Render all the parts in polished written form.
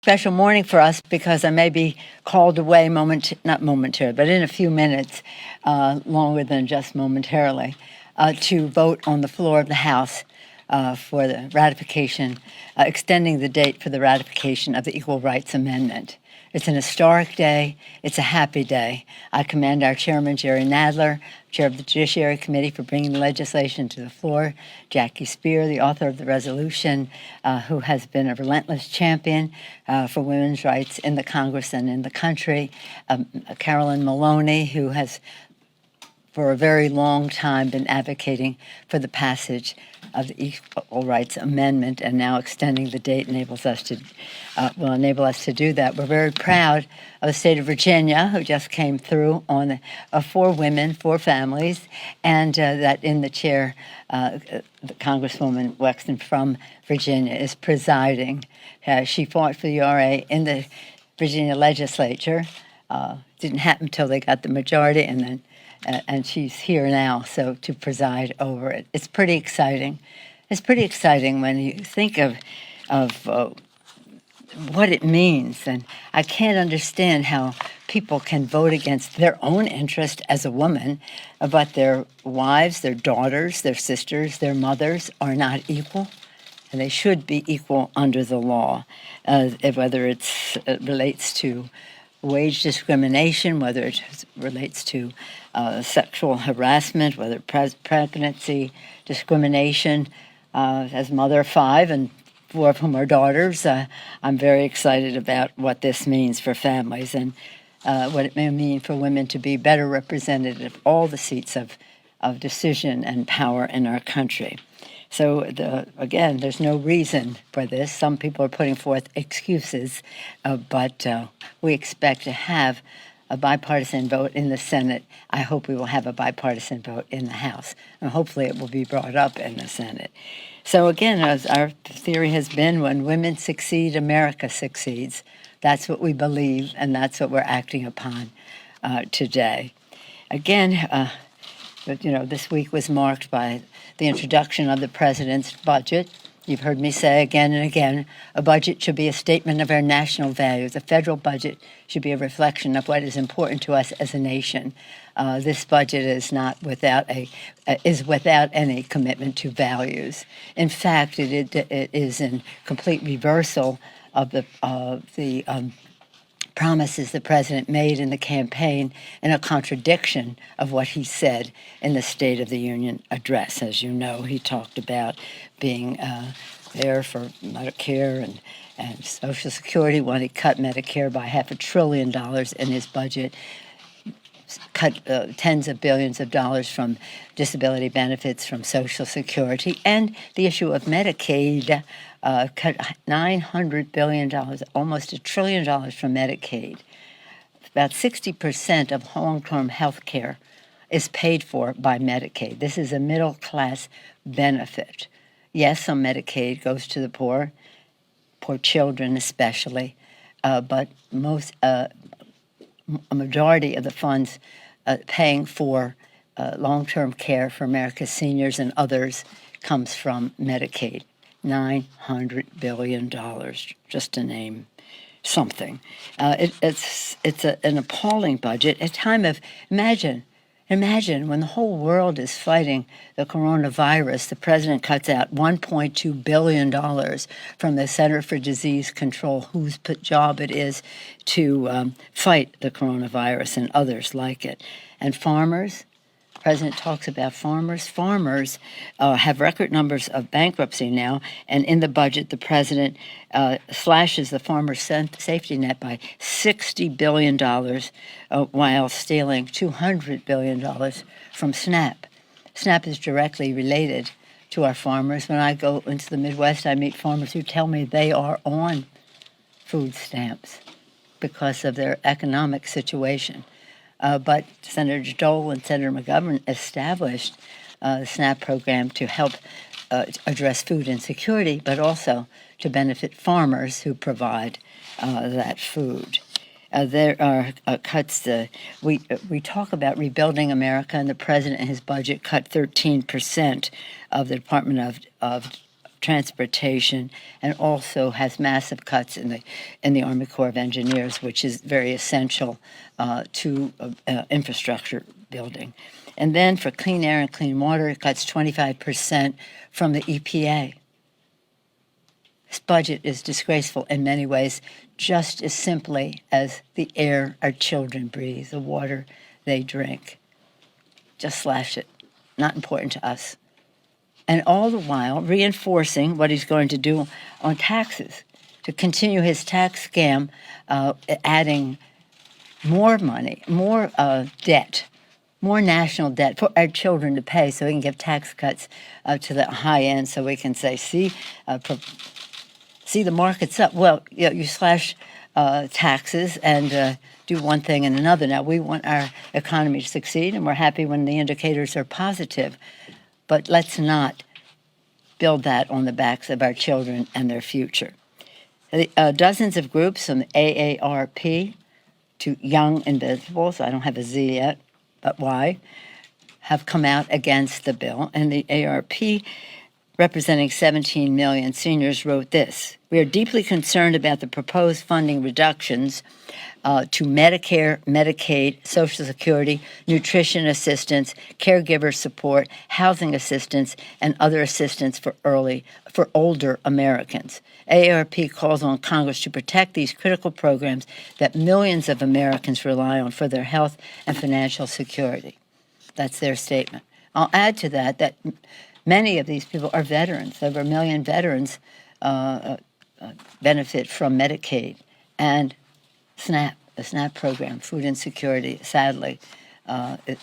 Special morning for us because I may be called away not momentarily, but in a few minutes, longer than just momentarily, to vote on the floor of the House for the ratification, extending the date for the ratification of the Equal Rights Amendment. It's an historic day. It's a happy day. I commend our chairman, Jerry Nadler, chair of the Judiciary Committee, for bringing the legislation to the floor, Jackie Spear, the author of the resolution, who has been a relentless champion for women's rights in the Congress and in the country, Carolyn Maloney, who has for a very long time been advocating for the passage of the Equal Rights Amendment, and now extending the date will enable us to do that. We're very proud of the state of Virginia, who just came through on 4 women, 4 families, and that in the chair, the Congresswoman Wexton from Virginia is presiding. She fought for the RA in the Virginia legislature. Didn't happen until they got the majority, and she's here now, so to preside over it. It's pretty exciting. It's pretty exciting when you think of what it means, and I can't understand how people can vote against their own interest as a woman, but their wives, their daughters, their sisters, their mothers are not equal, and they should be equal under the law, whether it relates to wage discrimination, whether it relates to sexual harassment, whether pregnancy discrimination. As mother of 5 and 4 of whom are daughters, I'm very excited about what this means for families and what it may mean for women to be better represented at all the seats of decision and power in our country. So, again, there's no reason for this. Some people are putting forth excuses, but we expect to have a bipartisan vote in the Senate. I hope we will have a bipartisan vote in the House, and hopefully it will be brought up in the Senate. So, again, as our theory has been, when women succeed, America succeeds. That's what we believe, and that's what we're acting upon today. Again, this week was marked by the introduction of the president's budget. You've heard me say again and again, a budget should be a statement of our national values. A federal budget should be a reflection of what is important to us as a nation. This budget is not without without any commitment to values. In fact, it is in complete reversal of the promises the president made in the campaign, and a contradiction of what he said in the State of the Union address. As you know, he talked about being there for Medicare and Social Security when he cut Medicare by $500 billion in his budget, cut tens of billions of dollars from disability benefits from Social Security, and the issue of Medicaid, cut $900 billion, almost $1 trillion from Medicaid. About 60% of long-term health care is paid for by Medicaid. This is a middle-class benefit. Yes, some Medicaid goes to the poor children especially, but a majority of the funds paying for long-term care for America's seniors and others comes from Medicaid. $900 billion, just to name something. It's an appalling budget. A time of imagine when the whole world is fighting the coronavirus, the president cuts out $1.2 billion from the Center for Disease Control, whose job it is to fight the coronavirus and others like it. And farmers, the president talks about farmers. Farmers have record numbers of bankruptcy now, and in the budget, the president slashes the farmers' safety net by $60 billion while stealing $200 billion from SNAP. SNAP is directly related to our farmers. When I go into the Midwest, I meet farmers who tell me they are on food stamps because of their economic situation. But Senator Dole and Senator McGovern established the SNAP program to help address food insecurity, but also to benefit farmers who provide that food. There are cuts. We talk about rebuilding America, and the president in his budget cut 13% of the Department of transportation, and also has massive cuts in the Army Corps of Engineers, which is very essential to infrastructure building. And then for clean air and clean water, it cuts 25% from the EPA. This budget is disgraceful in many ways, just as simply as the air our children breathe, the water they drink. Just slash it. Not important to us. And all the while reinforcing what he's going to do on taxes, to continue his tax scam, adding more money, more debt, more national debt for our children to pay so we can give tax cuts to the high end so we can say, see, the market's up. Well, you slash taxes and do one thing and another. Now, we want our economy to succeed, and we're happy when the indicators are positive. But let's not build that on the backs of our children and their future. Dozens of groups from the AARP to Young Invisibles, I don't have a Z yet, but Y, have come out against the bill. And the AARP, representing 17 million seniors, wrote this: "We are deeply concerned about the proposed funding reductions to Medicare, Medicaid, Social Security, nutrition assistance, caregiver support, housing assistance, and other assistance for older Americans. AARP calls on Congress to protect these critical programs that millions of Americans rely on for their health and financial security." That's their statement. I'll add to that many of these people are veterans. Over 1 million veterans benefit from Medicaid and SNAP. The SNAP program, food insecurity, sadly,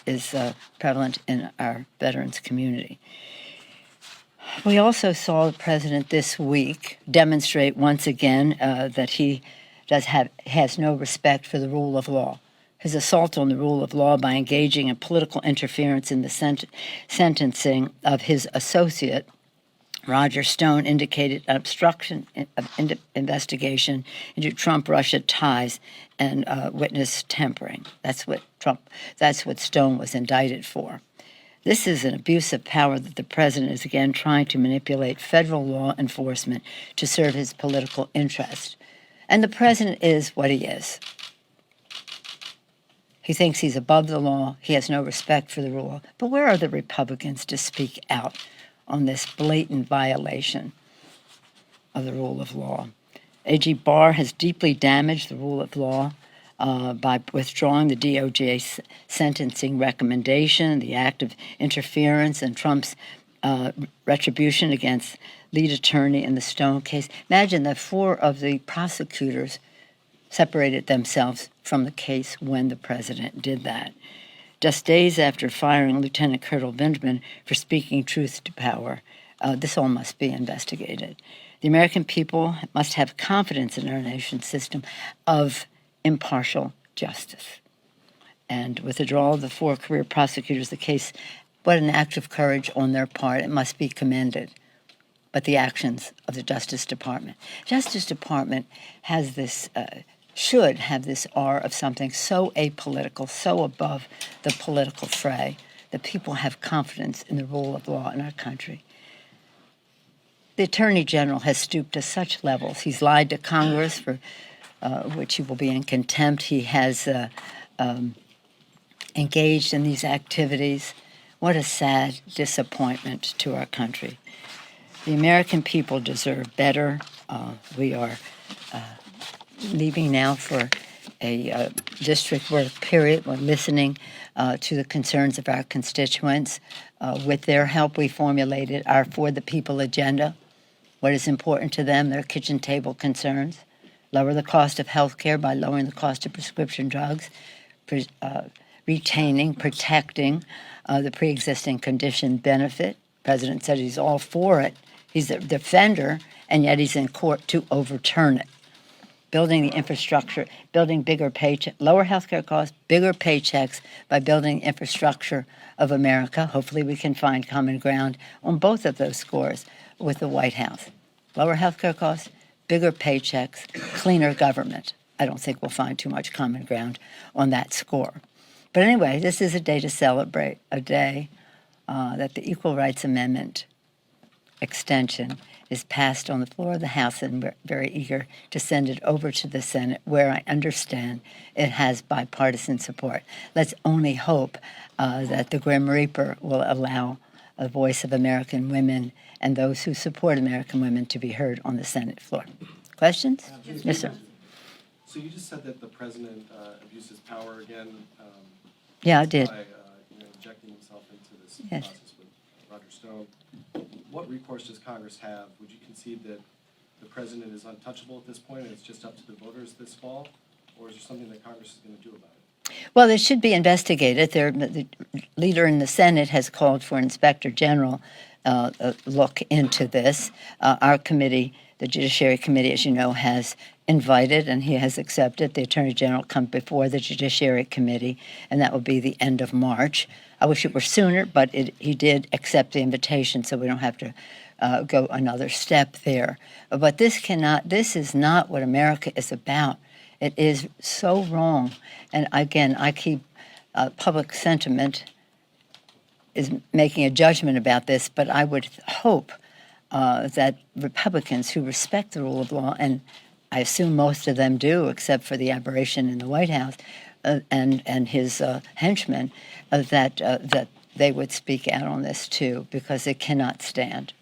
is prevalent in our veterans community. We also saw the president this week demonstrate once again that he has no respect for the rule of law. His assault on the rule of law by engaging in political interference in the sentencing of his associate, Roger Stone, indicated an obstruction of investigation into Trump-Russia ties and witness tampering. That's what Stone was indicted for. This is an abuse of power that the president is again trying to manipulate federal law enforcement to serve his political interest. And the president is what he is. He thinks he's above the law. He has no respect for the rule. But where are the Republicans to speak out on this blatant violation of the rule of law? A.G. Barr has deeply damaged the rule of law by withdrawing the DOJ sentencing recommendation, the act of interference, and Trump's retribution against lead attorney in the Stone case. Imagine that 4 of the prosecutors separated themselves from the case when the president did that. Just days after firing Lieutenant Colonel Benjamin for speaking truth to power, this all must be investigated. The American people must have confidence in our nation's system of impartial justice. And with the withdrawal of the 4 career prosecutors, the case, what an act of courage on their part. It must be commended. But the actions of the Justice Department. Justice Department has this should have this aura of something so apolitical, so above the political fray, that people have confidence in the rule of law in our country. The Attorney General has stooped to such levels. He's lied to Congress, for which he will be in contempt. He has engaged in these activities. What a sad disappointment to our country. The American people deserve better. We are leaving now for a district work period. We're listening to the concerns of our constituents. With their help, we formulated our For the People agenda, what is important to them, their kitchen table concerns. Lower the cost of health care by lowering the cost of prescription drugs, retaining, protecting the pre-existing condition benefit. The president said he's all for it. He's a defender, and yet he's in court to overturn it. Building the infrastructure, building bigger lower healthcare costs, bigger paychecks by building the infrastructure of America. Hopefully we can find common ground on both of those scores with the White House. Lower healthcare costs, bigger paychecks, cleaner government. I don't think we'll find too much common ground on that score. But anyway, this is a day to celebrate, a day that the Equal Rights Amendment extension is passed on the floor of the House, and we're very eager to send it over to the Senate, where I understand it has bipartisan support. Let's only hope that the Grim Reaper will allow the voice of American women and those who support American women to be heard on the Senate floor. Questions? Yes, sir. So you just said that the president abused his power again. Yeah, I did. By injecting himself into this Yes. process with Roger Stone. What recourse does Congress have? Would you concede that the president is untouchable at this point and it's just up to the voters this fall? Or is there something that Congress is going to do about it? Well, it should be investigated. The leader in the Senate has called for Inspector General look into this. Our committee, the Judiciary Committee, as you know, has invited, and he has accepted, the Attorney General come before the Judiciary Committee, and that will be the end of March. I wish it were sooner, but he did accept the invitation, so we don't have to go another step there. But this is not what America is about. It is so wrong. And again, I keep public sentiment is making a judgment about this, but I would hope that Republicans who respect the rule of law, and I assume most of them do, except for the aberration in the White House and his henchmen, that they would speak out on this too, because it cannot stand.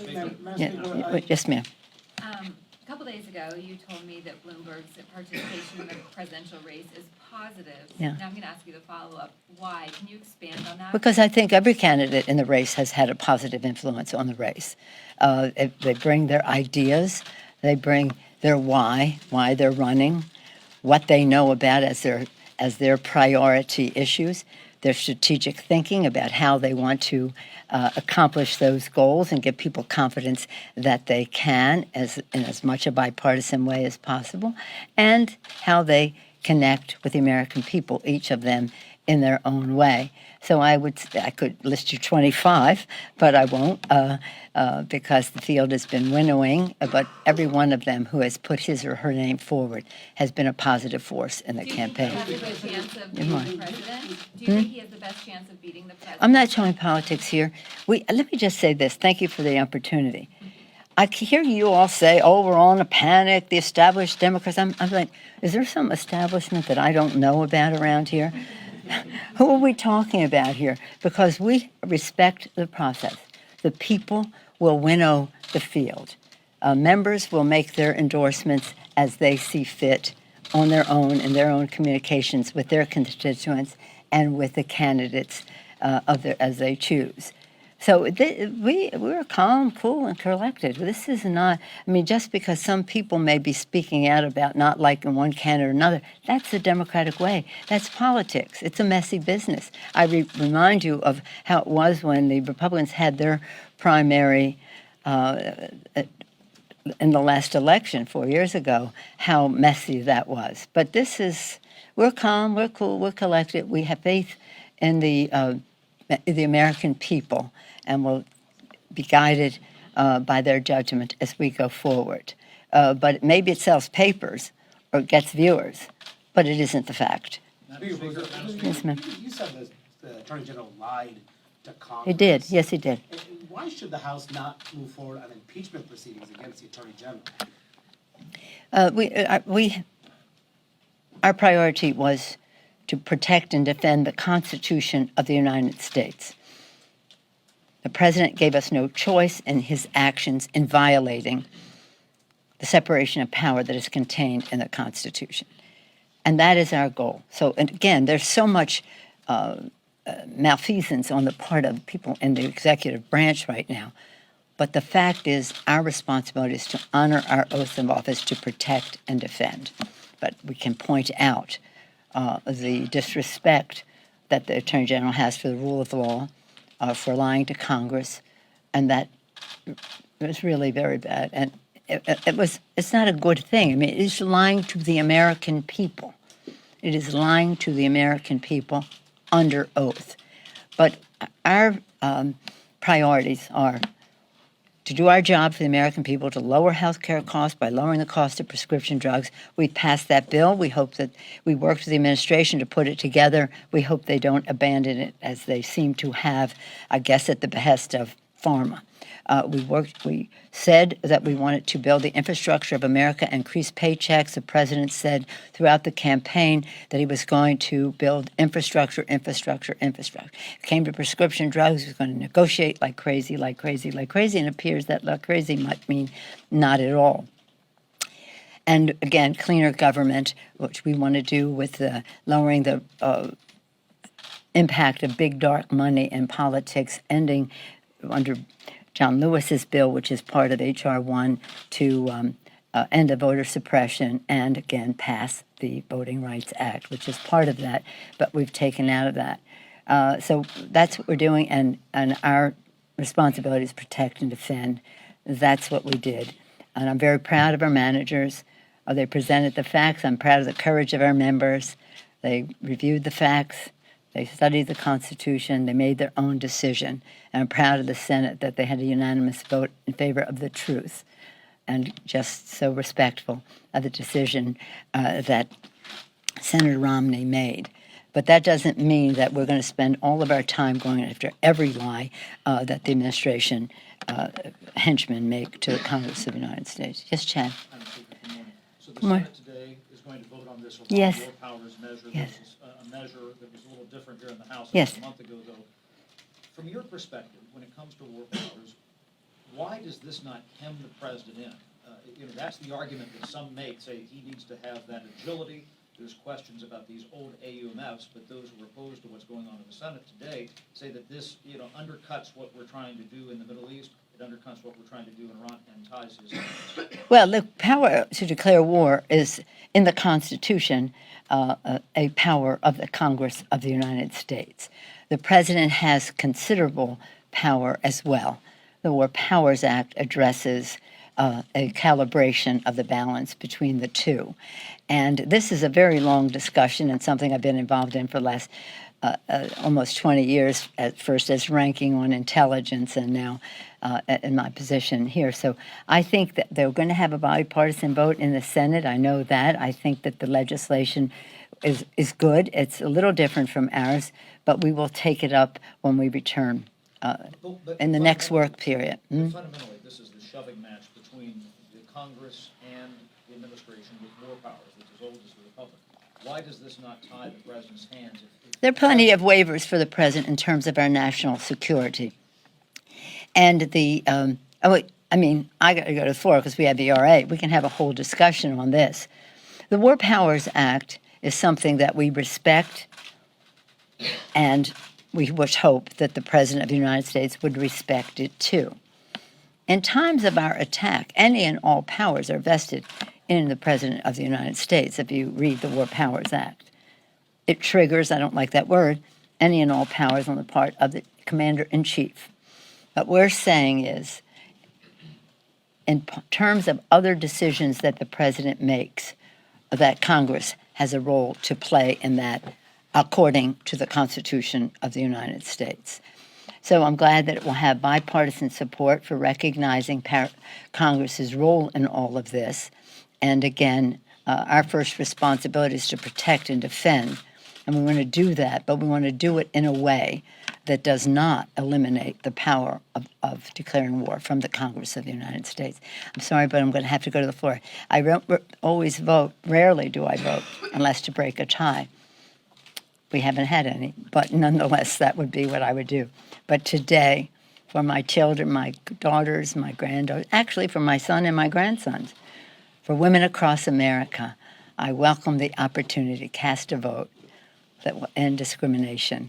Yes, ma'am. A couple days ago, you told me that Bloomberg's participation in the presidential race is positive. Yeah. Now I'm going to ask you the follow-up. Why? Can you expand on that? Because I think every candidate in the race has had a positive influence on the race. They bring their ideas, they bring their why they're running, what they know about as their priority issues, their strategic thinking about how they want to accomplish those goals and give people confidence that they can, in as much a bipartisan way as possible, and how they connect with the American people, each of them in their own way. So I could list you 25, but I won't because the field has been winnowing. But every one of them who has put his or her name forward has been a positive force in the campaign. Do you think he has a good chance of beating the president? Do you think he has the best chance of beating the president? I'm not showing politics here. Let me just say this. Thank you for the opportunity. I hear you all say, "Oh, we're all in a panic." The established Democrats. I'm like, is there some establishment that I don't know about around here? Who are we talking about here? Because we respect the process. The people will winnow the field. Members will make their endorsements as they see fit on their own in their own communications with their constituents and with the candidates as they choose. So we're calm, cool, and collected. This is not, just because some people may be speaking out about not liking one candidate or another, that's the Democratic way. That's politics. It's a messy business. I remind you of how it was when the Republicans had their primary in the last election 4 years ago, how messy that was. But we're calm, we're cool, we're collected. We have faith in the American people, and will be guided by their judgment as we go forward. But maybe it sells papers or gets viewers, but it isn't the fact. Yes, ma'am. You said the Attorney General lied to Congress. He did. Yes, he did. And why should the House not move forward on impeachment proceedings against the Attorney General? Our priority was to protect and defend the Constitution of the United States. The president gave us no choice in his actions in violating the separation of power that is contained in the Constitution. And that is our goal. So, and again, there's so much malfeasance on the part of people in the executive branch right now. But the fact is, our responsibility is to honor our oath of office to protect and defend. But we can point out the disrespect that the Attorney General has for the rule of law, for lying to Congress, and that was really very bad. And it's not a good thing. It is lying to the American people. It is lying to the American people under oath. But our priorities are to do our job for the American people, to lower health care costs by lowering the cost of prescription drugs. We passed that bill. We hope that we worked with the administration to put it together. We hope they don't abandon it as they seem to have, I guess, at the behest of pharma. We said that we wanted to build the infrastructure of America, increase paychecks. The president said throughout the campaign that he was going to build infrastructure. It came to prescription drugs, he was going to negotiate like crazy, and it appears that like crazy might mean not at all. And again, cleaner government, which we want to do with lowering the impact of big dark money in politics, ending under John Lewis's bill, which is part of H.R. 1, to end the voter suppression, and again pass the Voting Rights Act, which is part of that, but we've taken out of that. So that's what we're doing, and our responsibility is protect and defend. That's what we did. And I'm very proud of our managers. They presented the facts. I'm proud of the courage of our members. They reviewed the facts. They studied the Constitution. They made their own decision. And I'm proud of the Senate that they had a unanimous vote in favor of the truth, and just so respectful of the decision that Senator Romney made. But that doesn't mean that we're going to spend all of our time going after every lie that the administration henchmen make to the Congress of the United States. Yes, Chad? So the Senate today is going to vote on this Yes. War Powers measure. Yes. This is a measure that was a little different here in the House Yes. a month ago, though. From your perspective, when it comes to war powers, why does this not hem the president in? That's the argument that some make, say he needs to have that agility. There's questions about these old AUMFs, but those who are opposed to what's going on in the Senate today say that this, undercuts what we're trying to do in the Middle East. It undercuts what we're trying to do in Iran and ties his hands. Well, the power to declare war is in the Constitution, a power of the Congress of the United States. The president has considerable power as well. The War Powers Act addresses a calibration of the balance between the two. And this is a very long discussion and something I've been involved in for the last almost 20 years, at first as ranking on intelligence and now in my position here. So I think that they're going to have a bipartisan vote in the Senate. I know that. I think that the legislation is good. It's a little different from ours, but we will take it up when we return in the next work period. Fundamentally, this is the shoving match between the Congress and the administration with war powers that's as old as the Republic. Why does this not tie the president's hands? There are plenty of waivers for the president in terms of our national security. And I got to go to the floor because we have the RA. We can have a whole discussion on this. The War Powers Act is something that we respect, and we would hope that the President of the United States would respect it too. In times of our attack, any and all powers are vested in the President of the United States, if you read the War Powers Act. It triggers, I don't like that word, any and all powers on the part of the Commander-in-Chief. What we're saying is, in terms of other decisions that the President makes, that Congress has a role to play in that, according to the Constitution of the United States. So I'm glad that it will have bipartisan support for recognizing Congress's role in all of this. And again, our first responsibility is to protect and defend. And we want to do that, but we want to do it in a way that does not eliminate the power of declaring war from the Congress of the United States. I'm sorry, but I'm going to have to go to the floor. I always vote. Rarely do I vote unless to break a tie. We haven't had any, but nonetheless, that would be what I would do. But today, for my children, my daughters, my granddaughters, actually for my son and my grandsons, for women across America, I welcome the opportunity to cast a vote that will end discrimination